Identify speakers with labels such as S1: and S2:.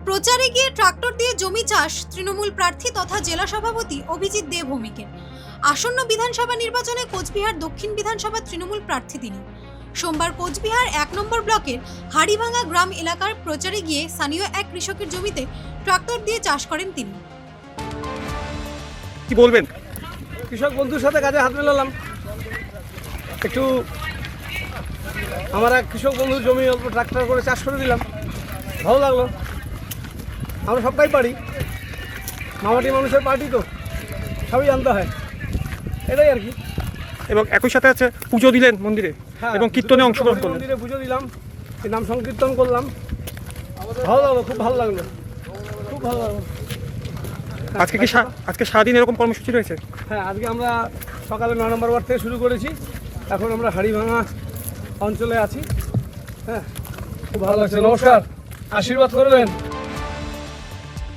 S1: প্রচারে গিয়ে ট্রাক্টর দিয়ে জমি চাষ তৃণমূল প্রার্থী তথা জেলা সভাপতি অভিজিৎ দে ভৌমিকের। আসন্ন বিধানসভা নির্বাচনে কোচবিহার দক্ষিণ বিধানসভা তৃণমূল প্রার্থী তিনি। সোমবার কোচবিহার 1 নম্বর ব্লকের হাড়িভাঙা গ্রাম এলাকার প্রচারে গিয়ে স্থানীয় এক কৃষকের জমিতে ট্রাক্টর দিয়ে চাষ করেন তিনি।
S2: কি বলবেন?
S3: কৃষক বন্ধুর সাথে কাজে হাত মেলালাম। একটু আমার এক কৃষক বন্ধুর জমি অল্প ট্রাক্টর করে চাষ করে দিলাম, ভালো লাগলো। আমরা সবটাই পারি, মামাটি মানুষের পার্টি তো সবই জানতে হয়, এটাই আর কি।
S2: এবং একই সাথে আছে পুজো দিলেন মন্দিরে এবং কীর্তনে অংশগ্রহণ করলেন।
S3: মন্দিরে পুজো দিলাম, নাম সংকীর্তন করলাম, ভালো লাগলো, খুব ভালো লাগলো, খুব ভালো লাগলো।
S2: আজকে সারাদিন এরকম কর্মসূচি রয়েছে?
S3: হ্যাঁ, আজকে আমরা সকালে 9 নম্বর ওয়ার্ড থেকে শুরু করেছি, এখন আমরা হাড়িভাঙা অঞ্চলে আছি। হ্যাঁ, খুব ভালো লাগছে। নমস্কার, আশীর্বাদ করবেন।